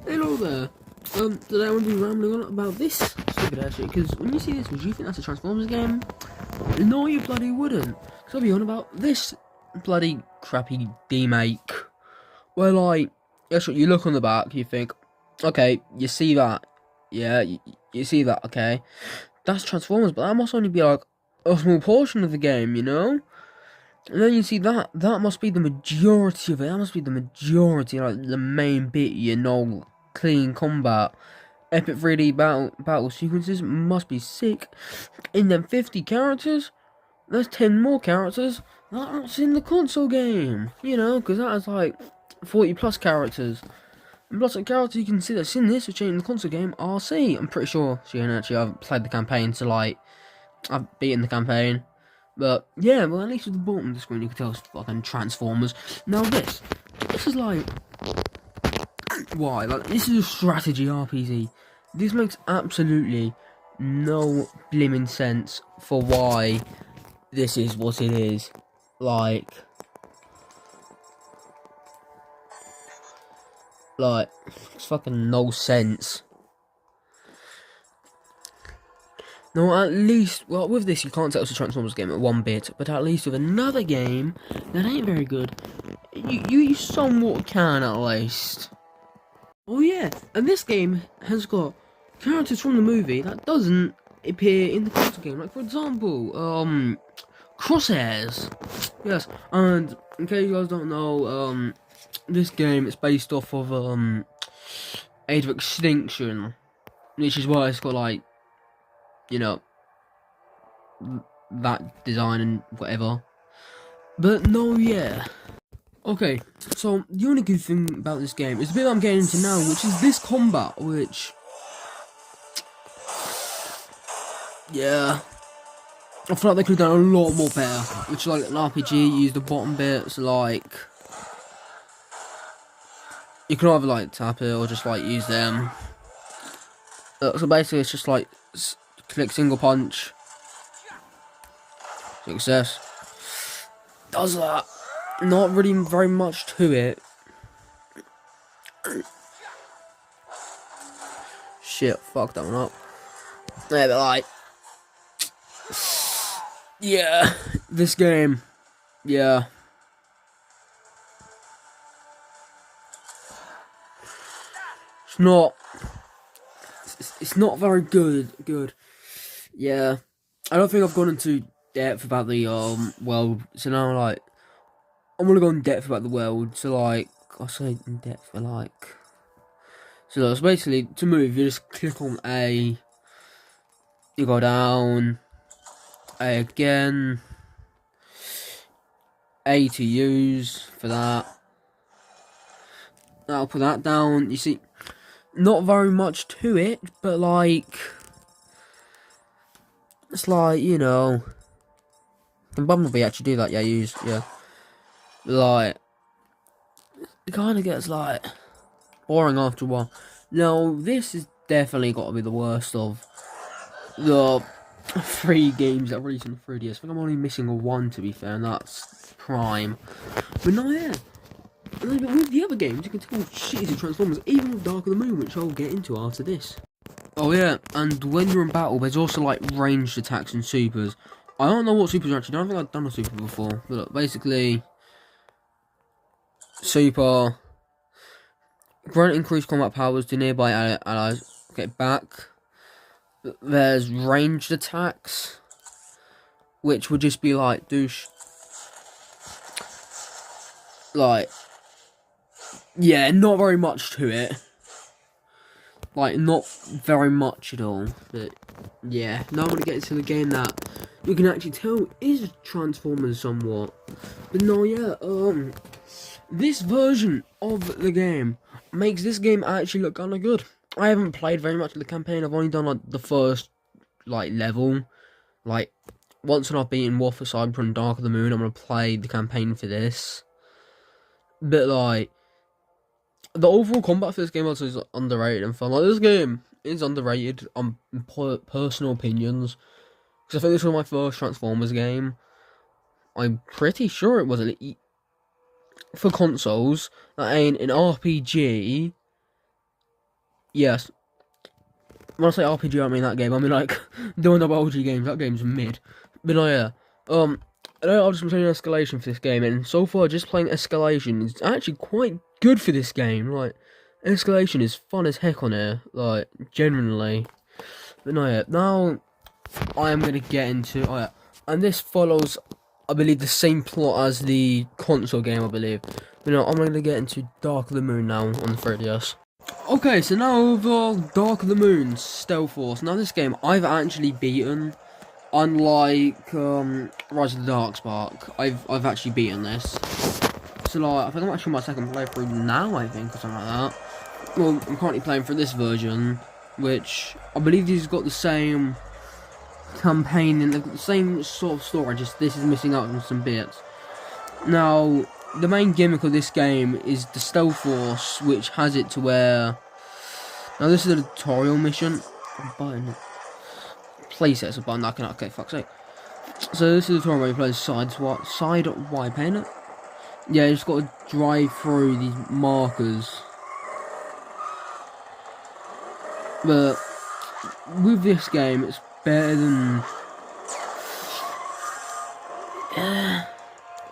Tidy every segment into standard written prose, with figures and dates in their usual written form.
Hello there. Today I'm going to be rambling on about this stupid ass shit, because when you see this, would you think that's a Transformers game? No, you bloody wouldn't. Because I'll be on about this bloody crappy remake. Where, like, that's what you look on the back, you think, okay, you see that. Yeah, you see that, okay. That's Transformers, but that must only be, like, a small portion of the game, you know? And then you see that must be the majority of it. That must be the majority, like the main bit, you know. Clean combat, epic 3D battle sequences must be sick. In them 50 characters, there's 10 more characters that's in the console game. You know, because that is like 40 plus characters. And plus, the characters you can see that's in this, which ain't in the console game, RC. I'm pretty sure she ain't actually. I've played the campaign, so like, I've beaten the campaign. But yeah, well, at least at the bottom of the screen you can tell it's fucking Transformers. Now this is like, why? Like, this is a strategy RPG. This makes absolutely no blimmin' sense for why this is what it is. Like, it's fucking no sense. No, at least, well, with this you can't tell it's a Transformers game at one bit, but at least with another game that ain't very good, you somewhat can at least. Oh yeah, and this game has got characters from the movie that doesn't appear in the console game. Like, for example, Crosshairs. Yes, and in case you guys don't know, this game is based off of, Age of Extinction, which is why it's got, like, you know, that design and whatever. But no, yeah. Okay, so the only good thing about this game is the bit I'm getting into now, which is this combat, which, yeah, I feel like they could have done a lot more better. Which, like, an RPG, use the bottom bits, like, you can either, like, tap it or just, like, use them. So basically it's just, like, click single punch, success, does that. Not really very much to it. Shit, fuck that one up. Yeah, but like, yeah, this game, yeah. It's not very good. Yeah. I don't think I've gone into depth about the world, so now like, I'm gonna go in depth about the world, so like, I'll say in depth, but like, so it's basically, to move, you just click on A, you go down, A again, A to use for that. I'll put that down. You see, not very much to it, but like, it's like, you know, can Bumblebee actually do that? Yeah, yeah. Like, it kind of gets like boring after a while. Now, this is definitely got to be the worst of the 3 games that released on the 3DS. I think I'm only missing one, to be fair, and that's Prime. But no, yeah. And then with the other games, you can tell shit is Transformers, even with Dark of the Moon, which I'll get into after this. Oh yeah, and when you're in battle, there's also like ranged attacks and supers. I don't know what supers are actually. I don't think I've done a super before. But look, basically, super, grant increased combat powers to nearby allies. Get back. There's ranged attacks, which would just be like douche. Like, yeah, not very much to it. Like, not very much at all. But yeah, now I'm gonna get into the game that you can actually tell is Transformers somewhat. But no, yeah, this version of the game makes this game actually look kinda good. I haven't played very much of the campaign. I've only done like the first like level. Like, once when I've beaten War for Cyber and Dark of the Moon, I'm gonna play the campaign for this. But like, the overall combat for this game also is underrated and fun. Like, this game is underrated on personal opinions, because I think this was my first Transformers game. I'm pretty sure it was for consoles that ain't an RPG yes. When I say RPG, I mean that game. I mean like doing the OG games. That game's mid. But no, yeah. I've just been playing Escalation for this game, and so far, just playing Escalation is actually quite good for this game. Like, Escalation is fun as heck on here. Like, genuinely. But no, yeah. Now, I am gonna get into. Oh yeah. And this follows, I believe, the same plot as the console game. I believe. But no, I'm gonna get into Dark of the Moon now on the 3DS. Okay, so now over Dark of the Moon, Stealth Force. Now this game I've actually beaten, unlike Rise of the Darkspark. I've actually beaten this. So like, I think I'm actually on my second playthrough now, I think, or something like that. Well, I'm currently playing for this version, which I believe these got the same campaign and the same sort of story, just this is missing out on some bits. Now, the main gimmick of this game is the Stealth Force, which has it to where... Now this is a tutorial mission. Button. Playset's a button. Okay, fuck's sake. So this is a tutorial where you play side wipe, ain't it? Yeah, you just got to drive through these markers. But with this game, it's better than...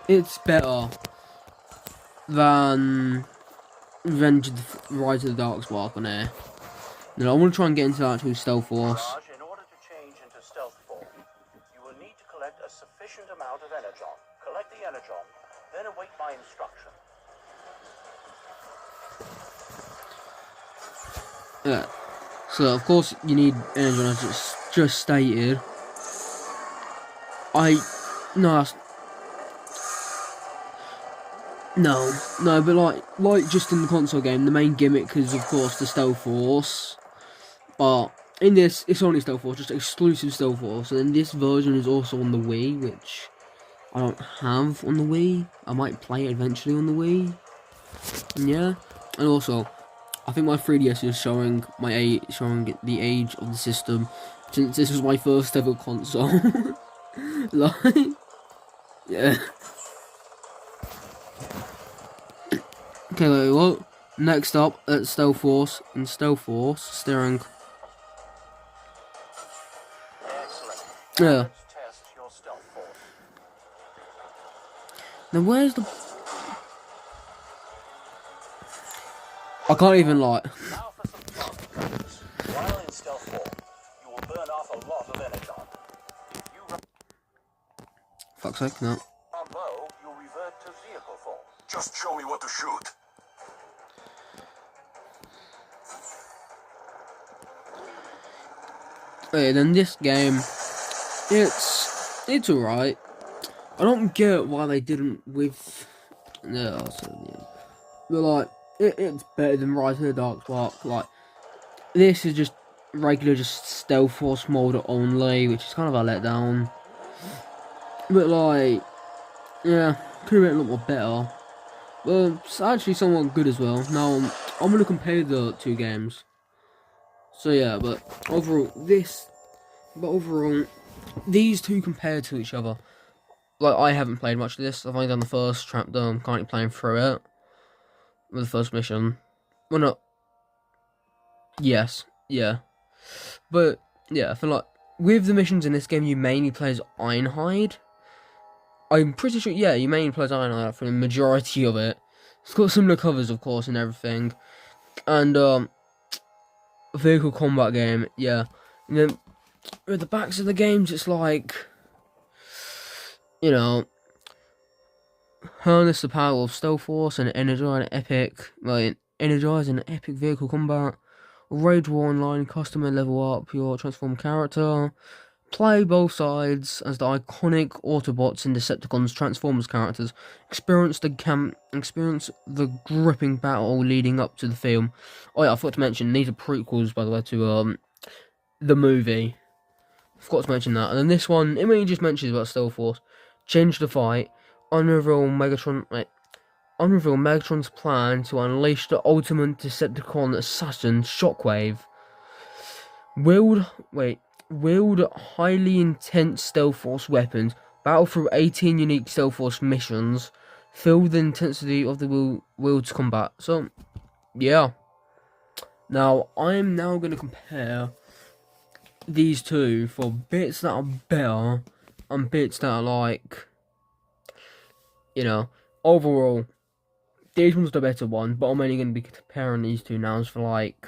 it's better than Rise of the Darkspark on here. Now I want to try and get into the actual Stealth Force. In order to change into stealth form, you will need to collect a sufficient amount of energon. Collect the energon, then await my instruction. Yeah. So of course you need energon, as it's just stated. No, but like just in the console game, the main gimmick is of course the Stealth Force. But in this, it's only Stealth Force, just exclusive Stealth Force. And then this version is also on the Wii, which I don't have on the Wii. I might play it eventually on the Wii. And yeah, and also, I think my 3DS is showing showing the age of the system, since this was my first ever console. Like, yeah. Okay, well, next up at Stealth Force, steering. Excellent. Yeah. Let's test your stealth force. Now where's the... I can't even like... Now for some fun. While in stealth form, you will burn off a lot of energon. If you run Fuck's sake, no. low, you'll revert to vehicle form. Just show me what to shoot. Okay, then this game, it's alright. I don't get why they didn't with... No, yeah. But like, it's better than Rise of the Darkspark. Like, this is just regular, just Stealth Force mode only, which is kind of a letdown. But like, yeah, could have been a lot more better. But it's actually somewhat good as well. Now, I'm going to compare the two games. So yeah, but overall, these two compared to each other, like, I haven't played much of this. I've only done the first chapter. I'm currently playing through it with the first mission. Well, not. Yes, yeah, but yeah, I feel like with the missions in this game, you mainly play as Ironhide. I'm pretty sure, yeah, you mainly play as Ironhide for the majority of it. It's got similar covers, of course, and everything, and vehicle combat game, yeah. And then with the backs of the games, it's like, you know, harness the power of Stealth Force and energize an epic vehicle combat, Rage War Online, custom and level up your transformed character, play both sides as the iconic Autobots and Decepticons Transformers characters, experience the gripping battle leading up to the film. Oh yeah, I forgot to mention, these are prequels, by the way, to the movie. Forgot to mention that. And then this one, it mainly just mentions about Stealth Force. Change the fight. Unreveal Megatron's plan to unleash the ultimate Decepticon assassin, Shockwave. Wield highly intense Stealth Force weapons. Battle through 18 unique Stealth Force missions. Feel the intensity of the will to combat. So, yeah. Now, I'm now going to compare these two for bits that are better and bits that are like, you know, overall, these ones are the better one, but I'm only going to be comparing these two now for like,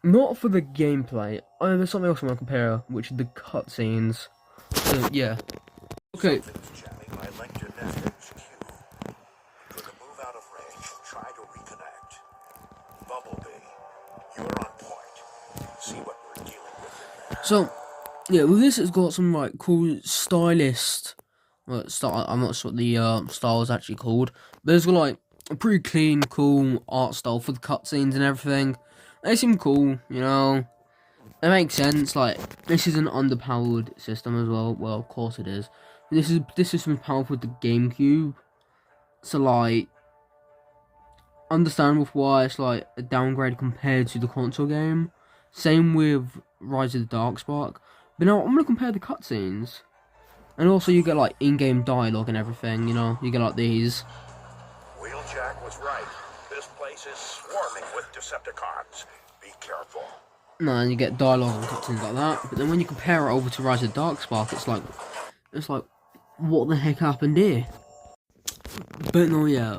not for the gameplay. There's something else I want to compare, which is the cutscenes. So, yeah. Okay. I liked your nephew's cue. For the move out of range, try to reconnect. Bumblebee, you're on point. See what we're dealing with in there. So, yeah, well, this has got some like cool stylist. Well, I'm not sure what the style is actually called, but it's got like a pretty clean, cool art style for the cutscenes and everything. They seem cool, you know. It makes sense. Like, this is an underpowered system as well. Well, of course it is. This system is powerful with the GameCube, so like, understandable why it's like a downgrade compared to the console game. Same with Rise of the Darkspark. But now I'm gonna compare the cutscenes, and also you get like in-game dialogue and everything. You know, you get like these. Wheeljack was right. This place is swarming with Decepticons. Be careful. No, and you get dialogue and cutscenes like that. But then when you compare it over to Rise of the Darkspark, it's like, what the heck happened here? But no, yeah.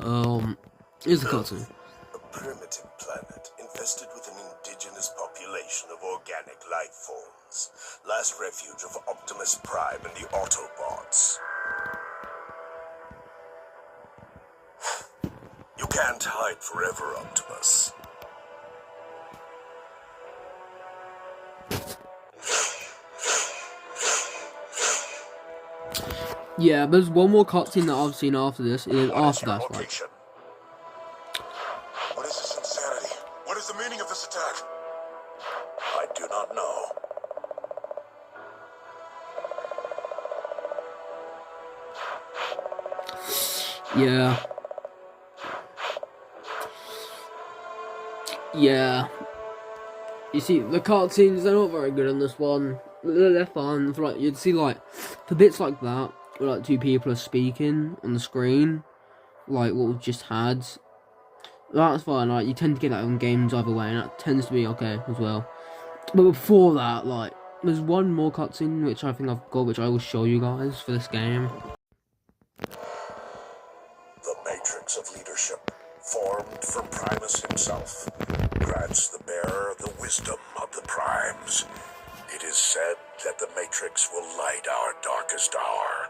Here's the cutscene. A primitive planet infested with an indigenous population of organic life forms. Last refuge of Optimus Prime and the Autobots. You can't hide forever, Optimus. Yeah, there's one more cutscene that I've seen after this. After that, like. What is this insanity? What is the meaning of this attack? I do not know. Yeah. Yeah. You see, the cutscenes, they're not very good on this one. They're fun. For like, you'd see, like, for bits like that, where, like, two people are speaking on the screen, like what we've just had. That's fine, like, you tend to get that in games either way, and that tends to be okay as well. But before that, like, there's one more cutscene, which I think I've got, which I will show you guys for this game. The matrix of leadership, formed for Primus himself, grants the bearer the wisdom of the Primes. It is said that the matrix will light our darkest hour.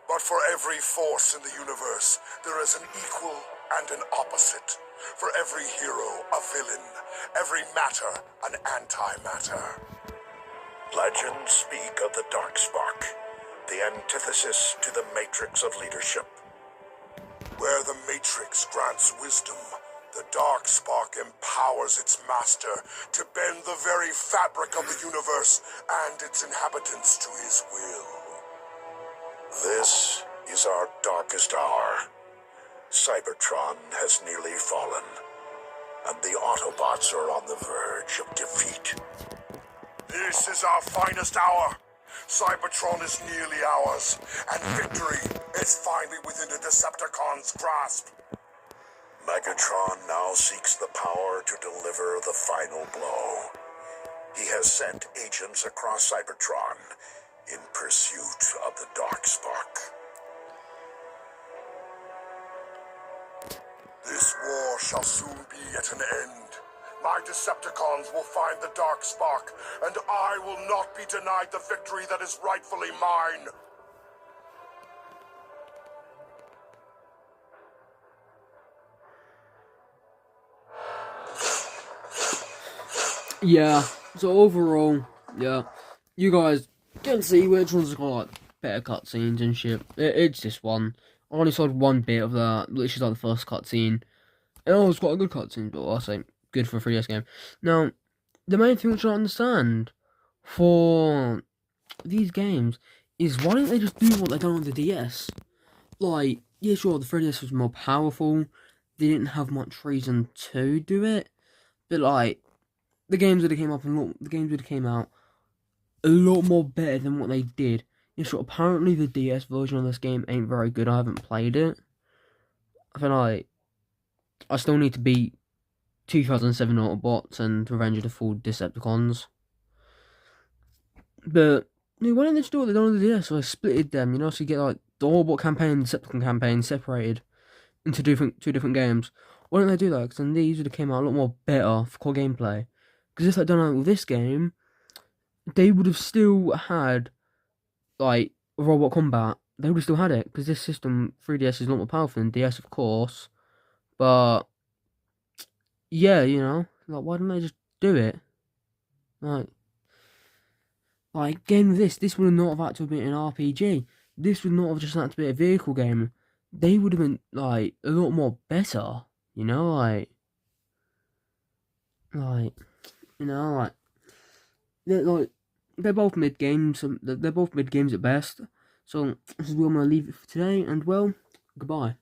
But for every force in the universe, there is an equal and an opposite. For every hero, a villain. Every matter, an antimatter. Legends speak of the Darkspark, the antithesis to the matrix of leadership. Where the matrix grants wisdom, the Darkspark empowers its master to bend the very fabric of the universe and its inhabitants to his will. This is our darkest hour. Cybertron has nearly fallen, and the Autobots are on the verge of defeat. This is our finest hour. Cybertron is nearly ours, and victory is finally within the Decepticons' grasp. Megatron now seeks the power to deliver the final blow. He has sent agents across Cybertron in pursuit of the Darkspark. This war shall soon be at an end. My Decepticons will find the Darkspark, and I will not be denied the victory that is rightfully mine. Yeah, so overall, yeah, you guys can see which one's got like better cutscenes and shit. It's this one. I only saw one bit of that, which is like the first cutscene. And it was quite a good cutscene, but I'll say good for a 3DS game. Now, the main thing which I don't understand for these games is why don't they just do what they done on the DS? Like, yeah, sure, the 3DS was more powerful. They didn't have much reason to do it, but like, the games would have came out a lot more better than what they did. Yeah, sure, apparently the DS version of this game ain't very good. I haven't played it. I feel like I still need to beat 2007 Autobots and Revenge of the Fallen Decepticons. But why didn't they just do what they done on the DS? So I splitted them, you know, so you get like the Autobot campaign and the Decepticon campaign separated into two different games. Why don't they do that? Because then these would have came out a lot more better for core gameplay. Because if they'd done that with this game, they would have still had like robot combat. They would have still had it because this system 3DS is a lot more powerful than DS, of course. But yeah, you know, like why didn't they just do it? Like game this would not have had to have been an RPG. This would not have just had to be a vehicle game. They would have been like a lot more better, you know, you know, they're both mid games. They're both mid games at best. So this is where I'm gonna leave it for today. And well, goodbye.